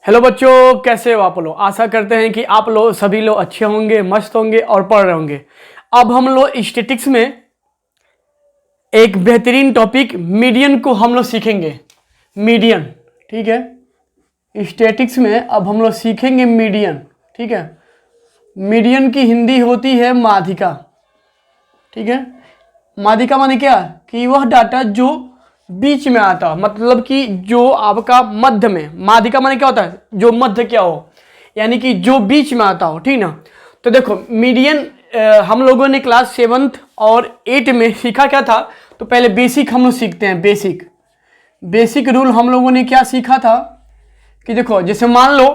Hello बच्चों, कैसे हो आप लोग। आशा करते हैं कि आप लोग सभी लोग अच्छे होंगे, मस्त होंगे और पढ़ रहे होंगे। अब हम लोग स्टैटिक्स में एक बेहतरीन टॉपिक मीडियन को हम लोग सीखेंगे। मीडियन, ठीक है। स्टैटिक्स में अब हम लोग सीखेंगे मीडियन, ठीक है। मीडियन की हिंदी होती है माध्यिका, ठीक है। माध्यिका माने क्या कि वह डाटा जो बीच में आता, मतलब कि जो आपका मध्य में। माध्यिका माने क्या होता है, जो मध्य क्या हो, यानी कि जो बीच में आता हो, ठीक ना। तो देखो मीडियन हम लोगों ने क्लास 7th और 8 में सीखा क्या था। तो पहले बेसिक हम लोग सीखते हैं। बेसिक रूल हम लोगों ने क्या सीखा था कि देखो, जैसे मान लो,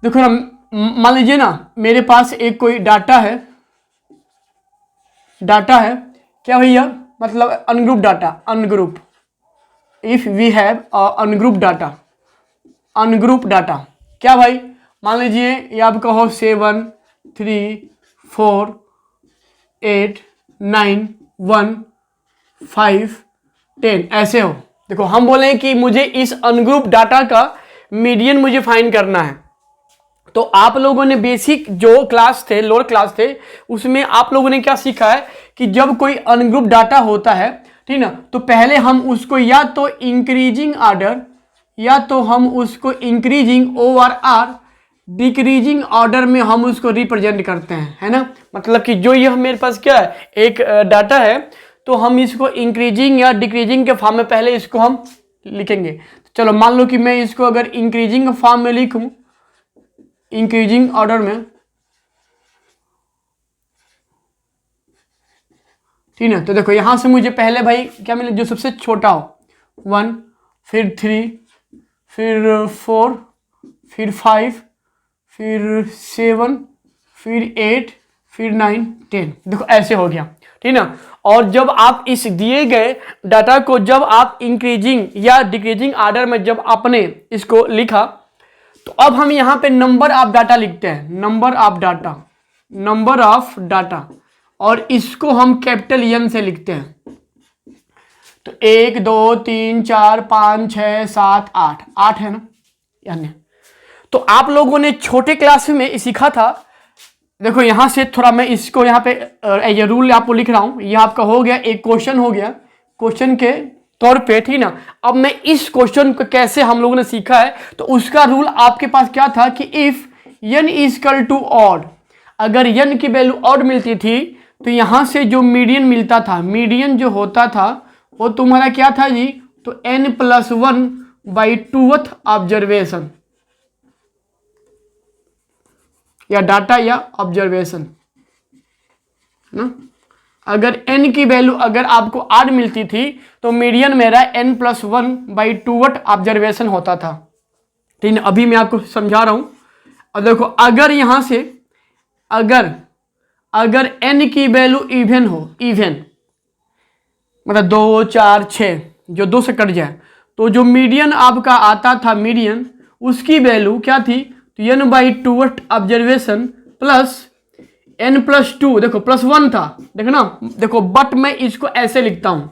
देखो ना, मान लीजिए ना मेरे पास एक कोई डाटा है क्या भैया, मतलब ungroup data. Ungroup, if we have ungroup data क्या भाई, मान लीजिए ये आपका हो 7 3 4 8 9 1 5 10 ऐसे हो। देखो हम बोले कि मुझे इस अनग्रुप डाटा का मीडियन मुझे फाइंड करना है। तो आप लोगों ने बेसिक जो क्लास थे, लोअर क्लास थे, उसमें आप लोगों ने क्या सीखा है कि जब कोई अनग्रुप डाटा होता है, ठीक ना, तो पहले हम उसको या तो इंक्रीजिंग ऑर्डर या तो हम उसको इंक्रीजिंग OR डिक्रीजिंग ऑर्डर में हम उसको रिप्रेजेंट करते हैं, है ना। मतलब कि जो यह मेरे पास क्या है, एक डाटा है, तो हम इसको इंक्रीजिंग या डिक्रीजिंग के फॉर्म में पहले इसको हम लिखेंगे। चलो मान लो कि मैं इसको अगर इंक्रीजिंग फॉर्म में लिखूं, इंक्रीजिंग ऑर्डर में, ठीक है। तो देखो यहां से मुझे पहले भाई क्या मिले, जो सबसे छोटा हो 1, फिर 3, फिर 4, फिर 5, फिर 7, फिर 8, फिर 9 10। देखो ऐसे हो गया, ठीक ना। और जब आप इस दिए गए डाटा को जब आप इंक्रीजिंग या डिक्रीजिंग ऑर्डर में जब आपने इसको लिखा, तो अब हम यहां पे नंबर ऑफ डाटा लिखते हैं। नंबर ऑफ डाटा, और इसको हम कैपिटल N से लिखते हैं। तो 1 2 3 4 5 6 7 8 है ना, यानी। तो आप लोगों ने छोटे क्लास में सीखा था। देखो यहां से थोड़ा मैं इसको यहाँ पे ये रूल आपको लिख रहा हूं। ये आपका हो गया, एक क्वेश्चन हो गया, क्वेश्चन के तौर पे, ठीक ना। अब मैं इस क्वेश्चन को कैसे हम लोगों ने सीखा है, तो उसका रूल आपके पास क्या था कि if n equal to odd, अगर n की वैल्यू ऑड मिलती थी, तो यहां से जो मीडियन मिलता था, मीडियन जो होता था वो तुम्हारा क्या था जी, तो n+1/2th ऑब्जर्वेशन या डाटा या ऑब्जर्वेशन ना। अगर n की वैल्यू अगर आपको ऑड मिलती थी, तो मीडियन मेरा n+1/2th ऑब्जर्वेशन होता था, ठीक है। अभी मैं आपको समझा रहा हूं। और देखो अगर यहां से अगर n की वैल्यू इवन हो, इवन मतलब 2 4 6 जो 2 से कट जाए, तो जो मीडियन आपका आता था, मीडियन उसकी वैल्यू क्या थी, तो n/2th ऑब्जर्वेशन प्लस n+2, देखो +1 था, देखो ना। देखो बट मैं इसको ऐसे लिखता हूं,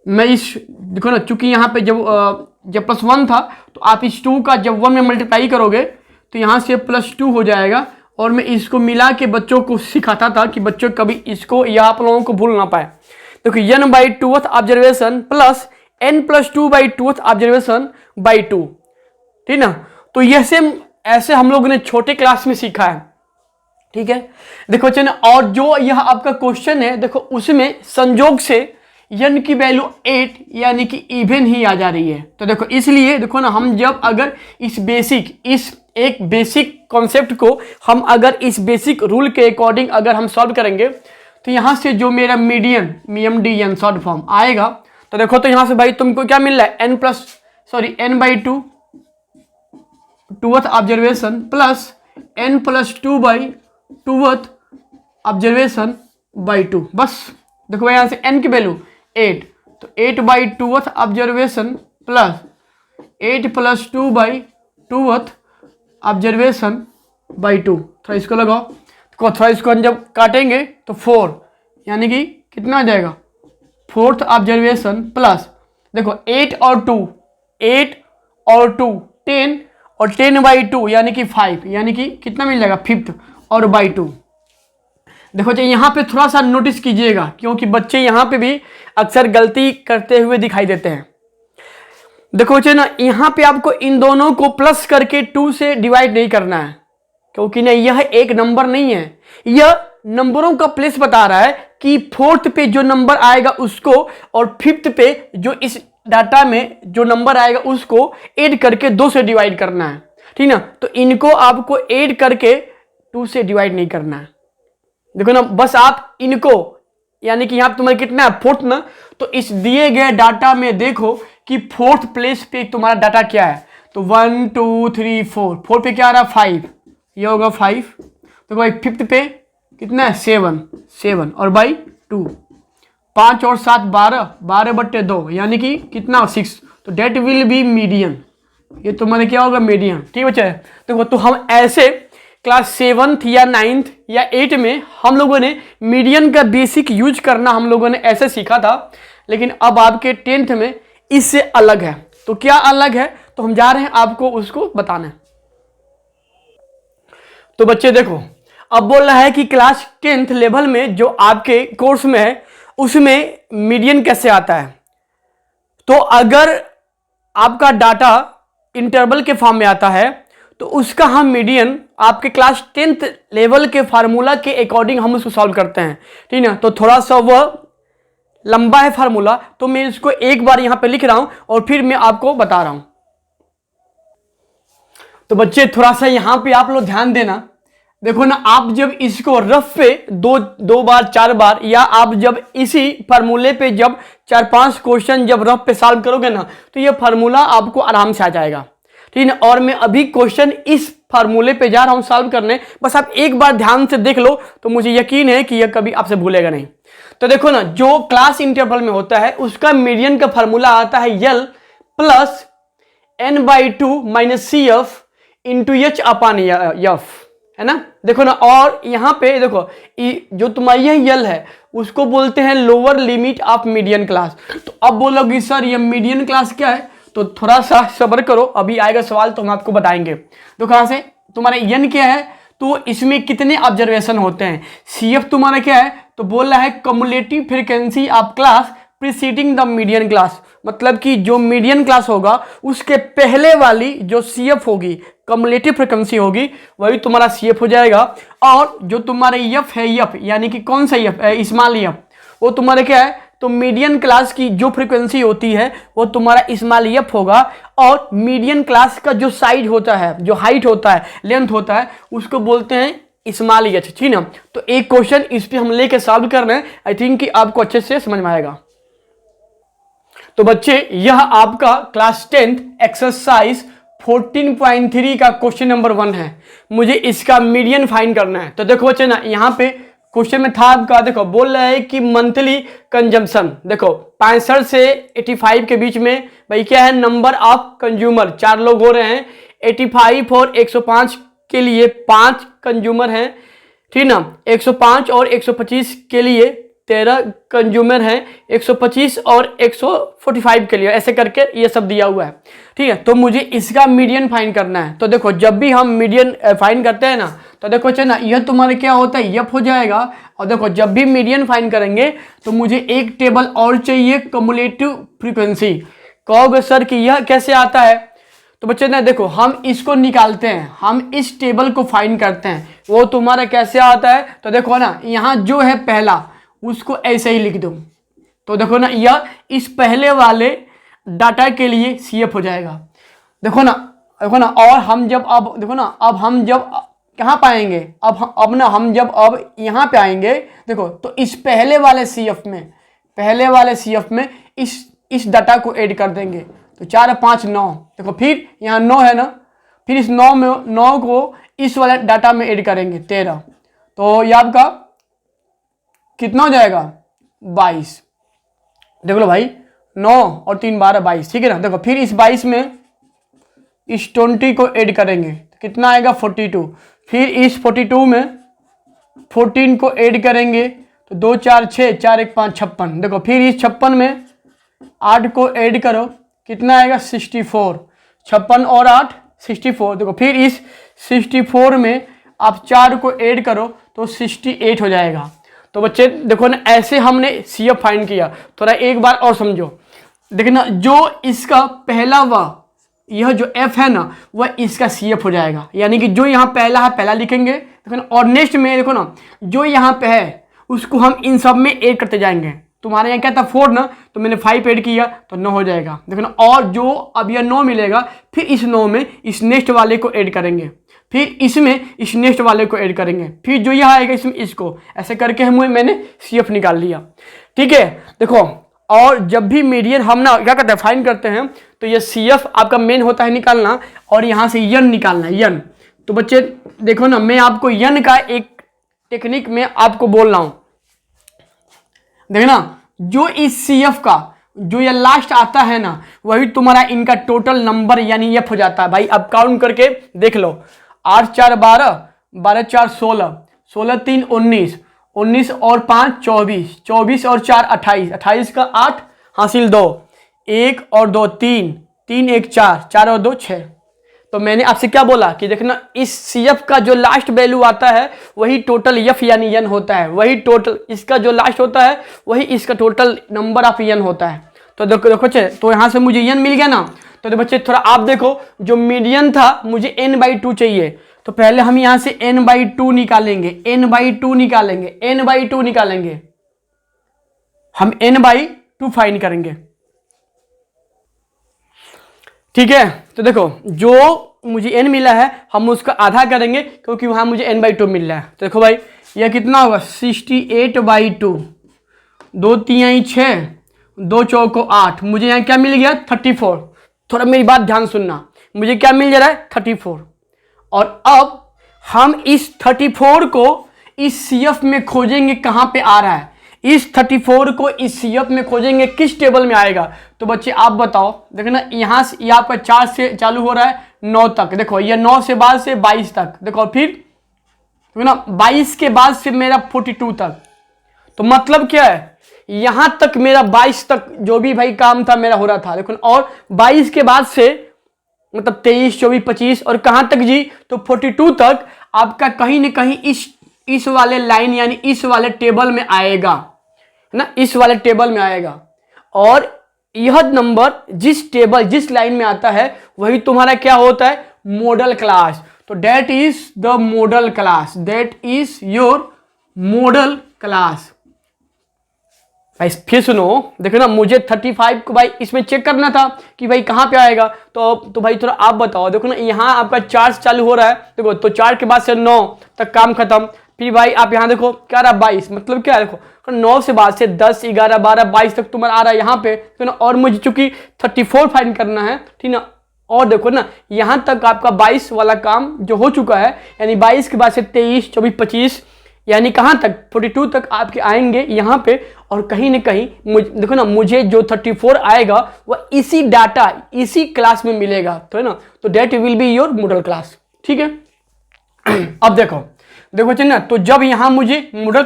मैं इस देखो ना, चूंकि यहां पे जब +1 था, तो आप इस 2 का जब 1 में मल्टीप्लाई करोगे तो यहां से +2 हो जाएगा। और मैं इसको मिला के बच्चों को सिखाता था कि बच्चों कभी इसको या आप लोगों को भूल ना पाए। देखो n/2th observation plus n+2/2th observation by 2, ठीक ना। तो ये सेम ऐसे हम लोगों ने छोटे क्लास में सीखा है, ठीक है। देखो बच्चे ना, और जो यह आपका क्वेश्चन है, देखो उसमें संजोग से n की वैल्यू 8 यानी कि इवन ही आ जा रही है। तो देखो इसलिए देखो ना, हम जब अगर इस एक बेसिक कॉन्सेप्ट को हम अगर इस बेसिक रूल के अकॉर्डिंग अगर हम सॉल्व करेंगे, तो यहां से जो मेरा मीडियन MDN शॉर्ट फॉर्म आएगा, तो देखो तो यहां से भाई तुमको क्या मिल रहा है, n/2th observation plus n+2/2th observation by 2। बस देखो यहां से n की वैल्यू 8, तो 8/2th observation plus 8+2/2th observation by 2। थोड़ा इसको लगाओ, तो थोड़ा इसको जब काटेंगे तो 4, यानी कि कितना आ जाएगा, 4th ऑब्जर्वेशन प्लस, देखो 8 और 2 10 और 10/2 यानी कि 5, यानी कि कितना मिल जाएगा 5th और बाई 2। देखो जी यहाँ पे थोड़ा सा नोटिस कीजिएगा, क्योंकि बच्चे यहाँ पे भी अक्सर गलती करते हुए दिखाई देते हैं। देखो बच्चे ना, यहाँ पे आपको इन दोनों को प्लस करके 2 से डिवाइड नहीं करना है, क्योंकि ना यह एक नंबर नहीं है, यह नंबरों का प्लेस बता रहा है कि 4th पे जो नंबर आएगा उसको और 5th पे जो इस डाटा में जो नंबर आएगा उसको ऐड करके 2 से डिवाइड करना है, ठीक ना। तो इनको आपको ऐड करके 2 से डिवाइड नहीं करना है। देखो ना, बस आप इनको, यानी कि यहां तुम्हारे कितना है 4th ना, तो इस दिए गए डाटा में देखो कि 4th प्लेस पे तुम्हारा डाटा क्या है, तो 1 2 3 4, 4 पे क्या आ रहा है 5, ये होगा 5। तो भाई 5th पे कितना है 7 और बाई 2, 5 और 7 12/2 यानी कि कितना 6, तो डेट विल बी मीडियन, ये तुम्हारे क्या होगा मीडियन, ठीक बच्चा है। देखो तो हम ऐसे क्लास 7th या 9th या 8 में हम लोगों ने मीडियन का बेसिक यूज करना हम लोगों ने ऐसे सीखा था, लेकिन अब आपके 10th में इससे अलग है। तो क्या अलग है, तो हम जा रहे हैं आपको उसको बताने। तो बच्चे देखो, अब बोल रहा है कि क्लास 10th लेवल में जो आपके कोर्स में है उसमें मीडियन कैसे आता है। तो अगर आपका डाटा इंटरवल के फॉर्म में आता है तो उसका हम मीडियन आपके क्लास 10th लेवल के फार्मूला के अकॉर्डिंग हम उसको सॉल्व करते हैं, ठीक ना। तो थोड़ा सा वह लंबा है फार्मूला, तो मैं इसको एक बार यहां पे लिख रहा हूं और फिर मैं आपको बता रहा हूं। तो बच्चे थोड़ा सा यहां पे आप लोग ध्यान देना। देखो ना, आप जब इसको रफ पे दो बार 4 बार, या आप जब इसी फार्मूले पे जब 4-5 क्वेश्चन जब रफ पे सॉल्व करोगे ना, तो ये फार्मूला आपको आराम से आ जाएगा, ठीक है। और मैं अभी क्वेश्चन इस फार्मूले पे जा रहा हूं सॉल्व करने, बस आप एक बार ध्यान से देख लो तो मुझे यकीन है कि यह कभी आपसे भूलेगा नहीं। तो देखो ना, जो क्लास इंटरवल में होता है उसका मीडियन का फार्मूला आता है L plus n/2 minus CF into H/F, है ना। देखो ना, और यहां पे देखो जो तुम्हारी यह L है उसको बोलते हैं lower limit of median class. तो अब बोलोगे सर ये मीडियन क्लास क्या है, तो थोड़ा सा सब्र करो, अभी आएगा सवाल तो हम आपको बताएंगे। तो कहां से तुम्हारा n क्या है, तो इसमें कितने ऑब्जर्वेशन होते हैं। CF तुम्हारा क्या है, तो बोल रहा है cumulative frequency of class preceding the median class, मतलब कि जो मीडियन क्लास होगा उसके पहले वाली जो CF होगी, कम्युलेटिव फ्रीक्वेंसी होगी, वही तुम्हारा CF हो जाएगा। और जो तुम्हारा F है, F यानी कि कौन सा F, स्मॉल F, वो तुम्हारा क्या है, तो मीडियन क्लास की जो फ्रीक्वेंसी होती है वो तुम्हारा स्मॉल F होगा। और मीडियन क्लास का जो साइज होता है, जो हाइट होता है, लेंथ होता है, उसको बोलते हैं स्मॉल h, ठीक ना। तो एक क्वेश्चन इस पे हम लेके सॉल्व कर रहे हैं, आई थिंक कि आपको अच्छे से समझ में आएगा। तो बच्चे यह आपका क्लास 10th एक्सरसाइज 14.3 का क्वेश्चन नंबर 1 है। मुझे इसका मीडियन फाइंड करना है। तो देखो बच्चे ना, यहाँ पे क्वेश्चन में था आपका, देखो बोल रहा है कि मंथली कंजम्पशन, देखो 65 से 85 के बीच में भाई क्या है नंबर ऑफ कंज्यूमर, 4 लोग हो रहे हैं। 85 और 105 के लिए 5 कंज्यूमर हैं, ठीक ना। 105 और 125 के लिए 13 कंज्यूमर हैं, 125 और 145 के लिए, ऐसे करके ये सब दिया हुआ है, ठीक है। तो मुझे इसका मीडियन फाइंड करना है। तो देखो जब भी हम मीडियन फाइंड करते हैं ना, तो देखो चलो यह तुम्हारे क्या होता है F हो जाएगा। और देखो जब भी मीडियन फाइंड करेंगे तो मुझे एक टेबल और चाहिए कम्युलेटिव फ्रीक्वेंसी। कहोगे सर कि यह कैसे आता है, तो बच्चे ना देखो हम इसको निकालते हैं, हम इस टेबल को फाइंड करते हैं, वो तुम्हारा कैसे आता है। तो देखो ना, यहाँ जो है पहला उसको ऐसे ही लिख दो। तो देखो ना, यह इस पहले वाले डाटा के लिए CF हो जाएगा। देखो ना और हम जब अब देखो ना, अब हम जब कहाँ पाएंगे, अब ना हम जब अब यहाँ पे आएंगे, देखो तो इस पहले वाले CF में इस डाटा को ऐड कर देंगे। तो 4 5 9, देखो फिर यहाँ 9 है ना, फिर इस 9 में 9 को इस वाले डाटा में ऐड करेंगे 13, तो ये आपका कितना हो जाएगा 22। देख लो भाई 9 और 3 12 22, ठीक है ना। देखो फिर इस 22 में इस 20 को ऐड करेंगे तो कितना आएगा 42। फिर इस 42 में 14 को ऐड करेंगे तो 2 4 6 4 1 5 56। देखो फिर इस 56 में 8 को ऐड करो, कितना आएगा 64। 56 और 8 64। देखो फिर इस 64 में आप 4 को ऐड करो तो 68 हो जाएगा। तो बच्चे देखो ना, ऐसे हमने CF फाइंड किया। थोड़ा एक बार और समझो, देखना जो इसका पहला यह जो F है ना, वह इसका CF हो जाएगा। यानी कि जो यहाँ पहला है पहला लिखेंगे, देखो ना, और नेक्स्ट में देखो ना जो यहाँ पे है उसको हम इन सब में ऐड करते जाएंगे। तुम्हारे यहाँ क्या था 4 ना, तो मैंने 5 ऐड किया तो 9 हो जाएगा। देखो ना, और जो अब यह 9 मिलेगा, फिर इस 9 में इस नेक्स्ट वाले को ऐड करेंगे, फिर इसमें इस नेक्स्ट वाले को ऐड करेंगे, फिर जो यह आएगा इसमें इसको, ऐसे करके मैंने CF निकाल लिया। ठीक है, देखो और जब भी मीडियन हम ना क्या करते हैं फाइंड करते हैं, तो ये CF आपका मेन होता है निकालना, और यहाँ से यन निकालना, यन। तो बच्चे देखो ना, मैं आपको यन का एक टेक्निक में आपको बोल रहा हूं। देखना, जो इस CF का जो ये लास्ट आता है ना, वही तुम्हारा इनका टोटल नंबर यानी F हो जाता है। भाई अब काउंट करके देख लो, 8 4 12, 12 4 16, 16 3 19, 19 और 5 24, 24 और 4 28, 28 का 8 हासिल 2, 1 और 2 3, 3 1 4, 4 और 2 6। तो मैंने आपसे क्या बोला कि देखना, इस CF का जो लास्ट वैल्यू आता है वही टोटल F यानी यन होता है, वही टोटल इसका जो लास्ट होता है वही इसका टोटल नंबर ऑफ यन होता है। तो देखो बच्चे, तो यहाँ से मुझे यन मिल गया ना। तो बच्चे थोड़ा आप देखो, जो मीडियन था मुझे n/2 चाहिए, तो पहले हम यहाँ से n/2 निकालेंगे, n/2 निकालेंगे, n/2 निकालेंगे, हम n/2 फाइंड करेंगे। ठीक है, तो देखो जो मुझे n मिला है हम उसका आधा करेंगे, क्योंकि वहां मुझे n/2 मिल रहा है। तो देखो भाई यह कितना होगा, 68/2, 2 3 6, 2 चौको 8, मुझे यहाँ क्या मिल गया 34। थोड़ा मेरी बात ध्यान सुनना, मुझे क्या मिल जा रहा है 34। और अब हम इस 34 को इस CF में खोजेंगे, कहां पे आ रहा है, इस 34 को इस CF में खोजेंगे, किस टेबल में आएगा। तो बच्चे आप बताओ, देखो ना, यहाँ से ये आपका 4 से चालू हो रहा है 9 तक, देखो ये 9 से बाद से 22 तक, देखो फिर देखो ना 22 के बाद से मेरा 42 तक। तो मतलब क्या है, यहां तक मेरा 22 तक जो भी भाई काम था मेरा हो रहा था। देखो, और 22 के बाद से मतलब 23 24 25 और कहां तक जी, तो 42 तक आपका कहीं ना कहीं इस वाले लाइन यानी इस वाले टेबल में आएगा, है ना, इस वाले टेबल में आएगा। और यह नंबर जिस टेबल जिस लाइन में आता है वही तुम्हारा क्या होता है, मॉडल क्लास। तो that is the model class, that is your model class. भाई फिर सुनो, देखो ना, मुझे 35 को भाई इसमें चेक करना था कि भाई कहां पे आएगा। तो भाई थोड़ा आप बताओ, देखो ना यहाँ आपका 4 से चालू हो रहा है, देखो तो 4 के बाद से 9 तक काम खत्म। फिर भाई आप यहाँ देखो क्या रहा 22, मतलब क्या है, देखो 9 से बाद से 10 11 12 22 तक तुम्हारा आ रहा है यहाँ पे, तो ना, और मुझे चूंकि 34 फाइंड करना है, ठीक ना। और देखो ना यहाँ तक आपका 22 वाला काम जो हो चुका है, यानी 22 के बाद से 23 24 25, यानी कहाँ तक 42 तक आपके आएंगे यहाँ पे। और कहीं ना कहीं देखो ना, मुझे जो 34 आएगा वह इसी डाटा इसी क्लास में मिलेगा, तो है ना, तो that will be your model class. ठीक है, अब देखो ना, तो जब यहाँ मुझे मॉडल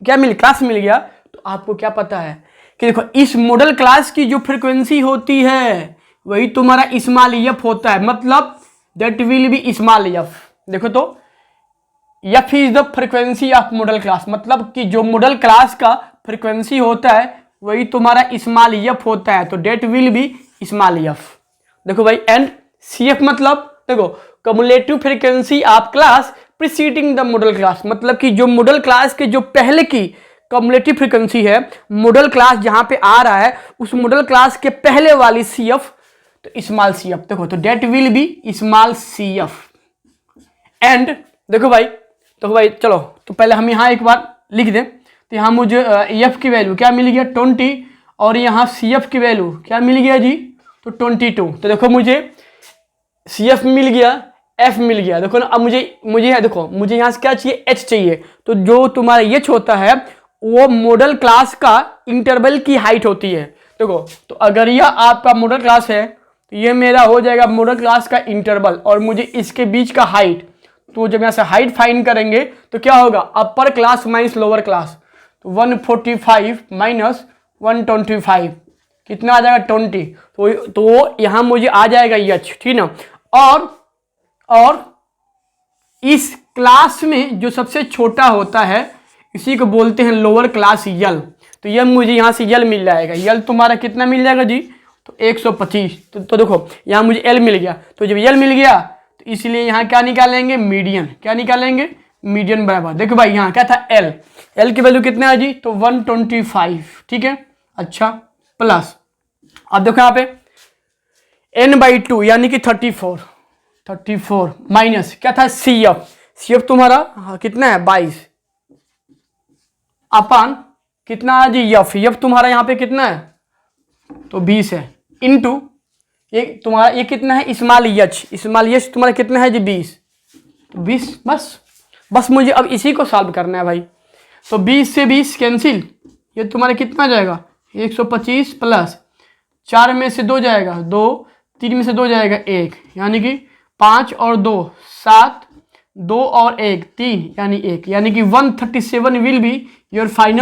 क्या क्लास मिल गया, तो आपको क्या पता है कि देखो इस मॉडल क्लास की जो फ्रीक्वेंसी होती है वही तुम्हारा स्मॉल f होता है, मतलब that will be small f। देखो तो f is the frequency of model class, मतलब कि जो मॉडल क्लास का फ्रीक्वेंसी होता है वही तुम्हारा स्मॉल f होता है, तो that will be small f। देखो भाई, एंड CF मतलब देखो cumulative frequency of class preceding the model class, मतलब कि जो मॉडल क्लास के जो पहले की कम्युलेटिव फ्रीक्वेंसी है, मॉडल क्लास जहां पे आ रहा है उस मॉडल क्लास के पहले वाली CF, तो स्मॉल CF। देखो तो that will be small CF। And देखो भाई, तो भाई चलो, तो पहले हम यहाँ एक बार लिख दें। तो यहाँ मुझे F की वैल्यू क्या मिल गया 20, और यहाँ CF की वैल्यू क्या मिल गया जी, तो 22। तो देखो मुझे CF मिल गया, F मिल गया। देखो ना, अब मुझे देखो मुझे यहाँ से क्या चाहिए, H चाहिए। तो जो तुम्हारा H होता है वो मॉडल क्लास का इंटरवल की हाइट होती है। देखो तो अगर यह आपका मॉडल क्लास है तो ये मेरा हो जाएगा मॉडल क्लास का इंटरवल, और मुझे इसके बीच का हाइट, तो जब यहाँ से हाइट फाइंड करेंगे तो क्या होगा, upper class minus lower class, तो 145 माइनस 125, कितना आ जाएगा 20, तो यहाँ मुझे आ जाएगा एच, ठीक ना। और इस क्लास में जो सबसे छोटा होता है इसी को बोलते हैं लोअर क्लास यल। तो ये मुझे यहाँ से यल मिल जाएगा। यल तुम्हारा कितना मिल जाएगा जी, तो 125। तो देखो यहाँ मुझे एल मिल गया, तो जब यल मिल गया तो इसलिए यहाँ क्या निकालेंगे, मीडियन। क्या निकालेंगे, मीडियन बराबर। देखो भाई यहाँ क्या था, एल, एल की वैल्यू कितना है जी, तो 125, ठीक है। अच्छा, प्लस अब देखो यहाँ पे n/2 यानी कि 34 माइनस क्या था, सी एफ तुम्हारा कितना है 22 अपन कितना है जी एफ तुम्हारा यहाँ पे कितना है, तो 20 है, इनटू ये तुम्हारा ये कितना है स्मॉल एच तुम्हारा कितना है जी 20, तो 20 बस मुझे अब इसी को सॉल्व करना है भाई। तो 20 से 20 कैंसिल, ये तुम्हारा कितना जाएगा 125 प्लस 4 में से 2 जाएगा 2, 3 में से 2 जाएगा 1, यानी कि 5 और 2 7, 2 और 1 3 यानी 1, यानी कि 137 विल बी योर फाइनल